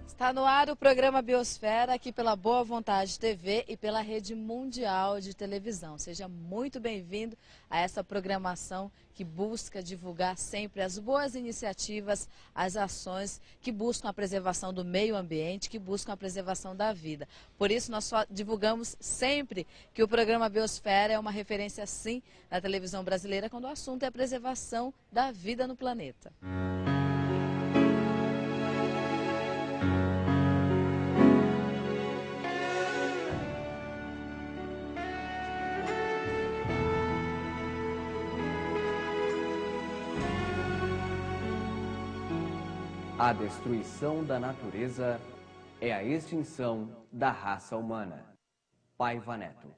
Está no ar o programa Biosfera, aqui pela Boa Vontade TV e pela Rede Mundial de Televisão. Seja muito bem-vindo a essa programação que busca divulgar sempre as boas iniciativas, as ações que buscam a preservação do meio ambiente, que buscam a preservação da vida. Por isso, nós divulgamos sempre que o programa Biosfera é uma referência, sim, na televisão brasileira, quando o assunto é a preservação da vida no planeta. A destruição da natureza é a extinção da raça humana. Paiva Neto.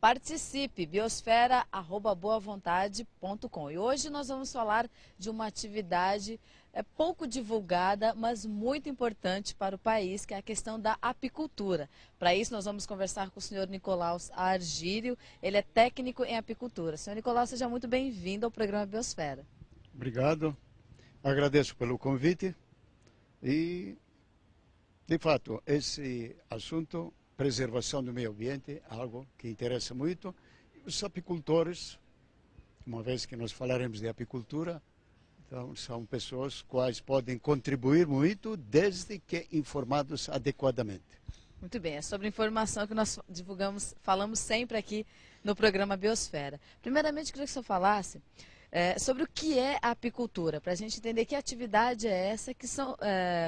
Participe, biosfera@boavontade.com. E hoje nós vamos falar de uma atividade pouco divulgada, mas muito importante para o país, que é a questão da apicultura. Para isso nós vamos conversar com o senhor Nicolaus Argírio, ele é técnico em apicultura. Senhor Nicolaus, seja muito bem-vindo ao programa Biosfera. Obrigado. Agradeço pelo convite e, de fato, esse assunto, preservação do meio ambiente, é algo que interessa muito. Os apicultores, uma vez que nós falaremos de apicultura, então são pessoas quais podem contribuir muito, desde que informados adequadamente. Muito bem, é sobre informação que nós falamos sempre aqui no programa Biosfera. Primeiramente, queria que o senhor falasse sobre o que é a apicultura, para a gente entender que atividade é essa,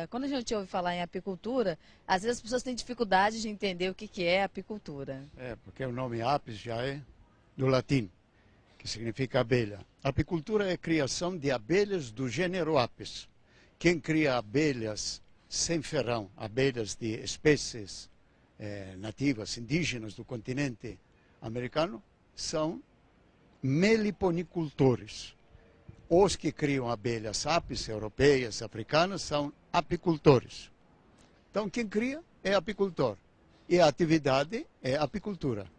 quando a gente ouve falar em apicultura, às vezes as pessoas têm dificuldade de entender o que é apicultura. Porque o nome apis já é do latim, que significa abelha. Apicultura é a criação de abelhas do gênero Apis. Quem cria abelhas sem ferrão, abelhas de espécies nativas, indígenas do continente americano, são meliponicultores. Os que criam abelhas apis europeias, africanas, são apicultores. Então, quem cria é apicultor. E a atividade é apicultura.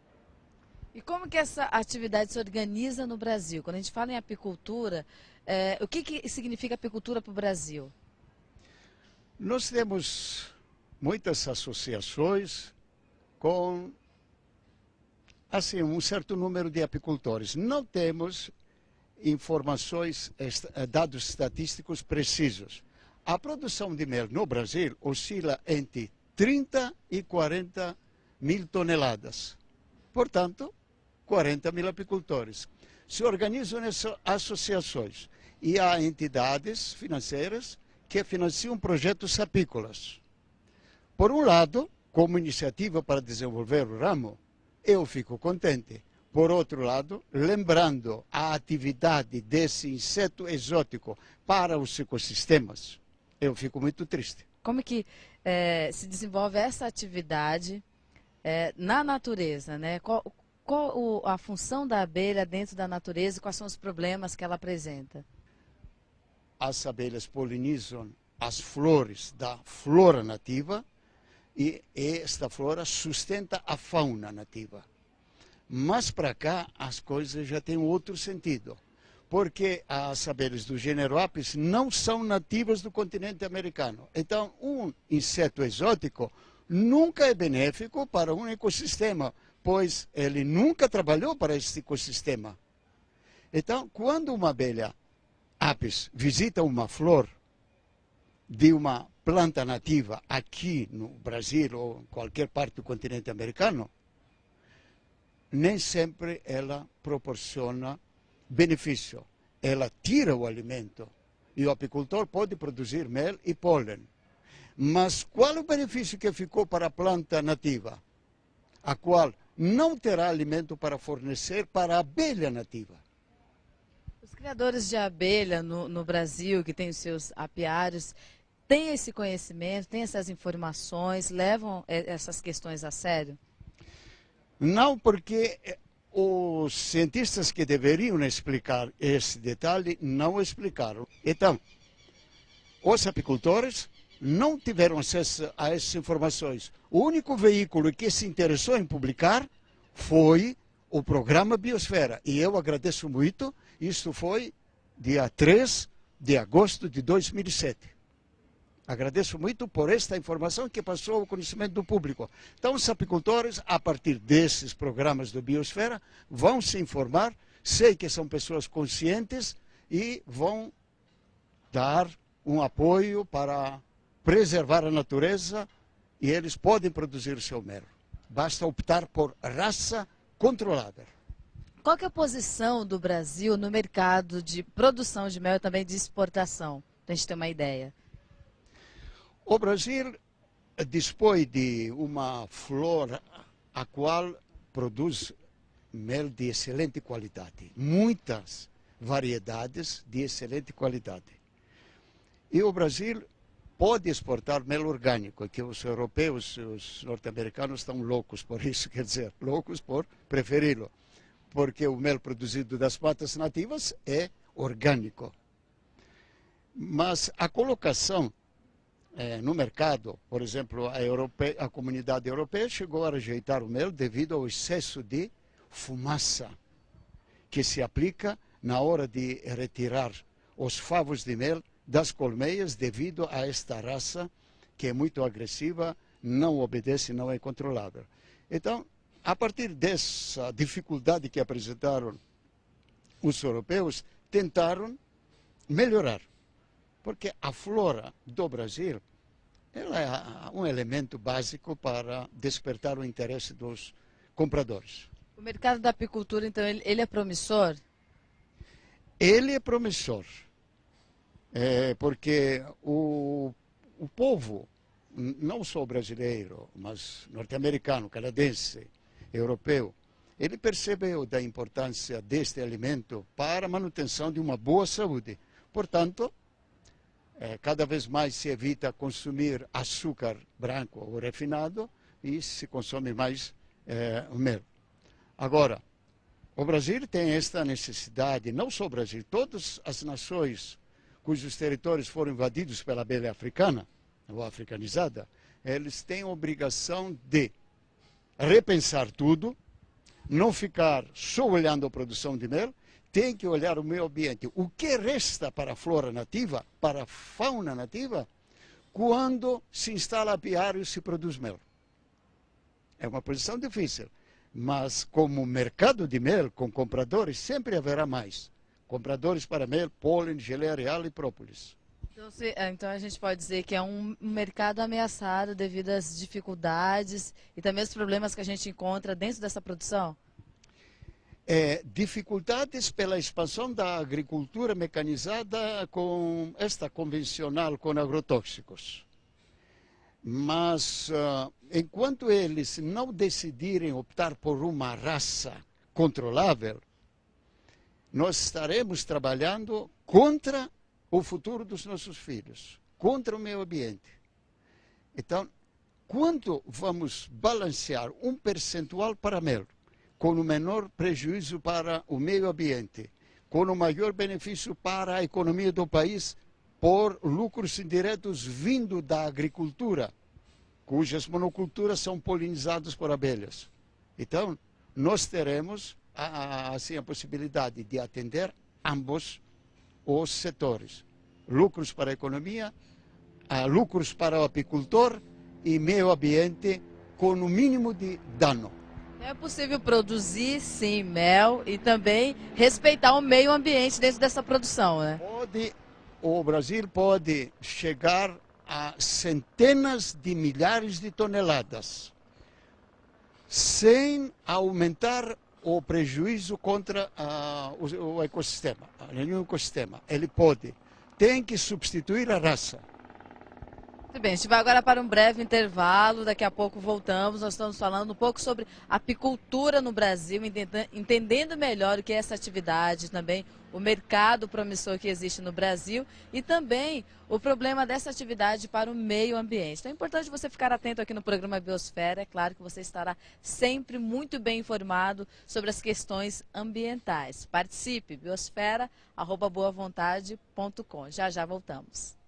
E como que essa atividade se organiza no Brasil? Quando a gente fala em apicultura, o que significa apicultura para o Brasil? Nós temos muitas associações com assim, um certo número de apicultores. Não temos informações, dados estatísticos precisos. A produção de mel no Brasil oscila entre 30 e 40 mil toneladas. Portanto, 40 mil apicultores. Se organizam nessas associações e há entidades financeiras que financiam projetos apícolas. Por um lado, como iniciativa para desenvolver o ramo, eu fico contente. Por outro lado, lembrando a atividade desse inseto exótico para os ecossistemas, eu fico muito triste. Como que se desenvolve essa atividade na natureza, né? Qual a função da abelha dentro da natureza e quais são os problemas que ela apresenta? As abelhas polinizam as flores da flora nativa, e esta flora sustenta a fauna nativa. Mas para cá as coisas já têm outro sentido, porque as abelhas do gênero Apis não são nativas do continente americano. Então, um inseto exótico nunca é benéfico para um ecossistema, pois ele nunca trabalhou para esse ecossistema. Então, quando uma abelha Apis visita uma flor de uma planta nativa aqui no Brasil ou em qualquer parte do continente americano, nem sempre ela proporciona benefício. Ela tira o alimento e o apicultor pode produzir mel e pólen. Mas qual o benefício que ficou para a planta nativa, a qual não terá alimento para fornecer para a abelha nativa? Os criadores de abelha no Brasil, que têm os seus apiários, têm esse conhecimento, têm essas informações, levam essas questões a sério? Não, porque os cientistas que deveriam explicar esse detalhe não explicaram. Então, os apicultores não tiveram acesso a essas informações. O único veículo que se interessou em publicar foi o programa Biosfera. E eu agradeço muito. Isso foi dia 3 de agosto de 2007. Agradeço muito por esta informação que passou ao conhecimento do público. Então, os apicultores, a partir desses programas do Biosfera, vão se informar. Sei que são pessoas conscientes e vão dar um apoio para preservar a natureza e eles podem produzir o seu mel. Basta optar por raça controlável. Qual que é a posição do Brasil no mercado de produção de mel e também de exportação? Para a gente ter uma ideia. O Brasil dispõe de uma flora a qual produz mel de excelente qualidade. Muitas variedades de excelente qualidade. E o Brasil pode exportar mel orgânico, que os europeus, os norte-americanos estão loucos por isso, quer dizer, loucos por preferi-lo. Porque o mel produzido das matas nativas é orgânico. Mas a colocação no mercado, por exemplo, a comunidade europeia chegou a rejeitar o mel devido ao excesso de fumaça que se aplica na hora de retirar os favos de mel das colmeias devido a esta raça que é muito agressiva, não obedece, não é controlável. Então, a partir dessa dificuldade que apresentaram os europeus, tentaram melhorar. Porque a flora do Brasil ela é um elemento básico para despertar o interesse dos compradores. O mercado da apicultura, então, ele é promissor? Ele é promissor, porque o povo, não só brasileiro, mas norte-americano, canadense, europeu, ele percebeu da importância deste alimento para a manutenção de uma boa saúde. Portanto, cada vez mais se evita consumir açúcar branco ou refinado e se consome mais mel. Agora, o Brasil tem esta necessidade, não só o Brasil, todas as nações cujos territórios foram invadidos pela abelha africana, ou africanizada, eles têm a obrigação de repensar tudo, não ficar só olhando a produção de mel, tem que olhar o meio ambiente. O que resta para a flora nativa, para a fauna nativa, quando se instala apiário e se produz mel? É uma posição difícil, mas como mercado de mel, com compradores, sempre haverá mais. Compradores para mel, pólen, geleia real e própolis. Então a gente pode dizer que é um mercado ameaçado devido às dificuldades e também os problemas que a gente encontra dentro dessa produção? Dificuldades pela expansão da agricultura mecanizada com esta convencional com agrotóxicos. Mas enquanto eles não decidirem optar por uma raça controlável, nós estaremos trabalhando contra o futuro dos nossos filhos, contra o meio ambiente. Então, quando vamos balancear um percentual para mel, com o menor prejuízo para o meio ambiente, com o maior benefício para a economia do país, por lucros indiretos vindo da agricultura, cujas monoculturas são polinizadas por abelhas. Então, nós teremos assim, a possibilidade de atender ambos os setores. Lucros para a economia, lucros para o apicultor e meio ambiente com o mínimo de dano. É possível produzir, sim, mel e também respeitar o meio ambiente dentro dessa produção, né? O Brasil pode chegar a centenas de milhares de toneladas sem aumentar o prejuízo contra o ecossistema, nenhum ecossistema. Ele pode, tem que substituir a raça. Muito bem, a gente vai agora para um breve intervalo, daqui a pouco voltamos. Nós estamos falando um pouco sobre apicultura no Brasil, entendendo melhor o que é essa atividade, também o mercado promissor que existe no Brasil e também o problema dessa atividade para o meio ambiente. Então é importante você ficar atento aqui no programa Biosfera. É claro que você estará sempre muito bem informado sobre as questões ambientais. Participe, biosfera@boavontade.com. Já já voltamos.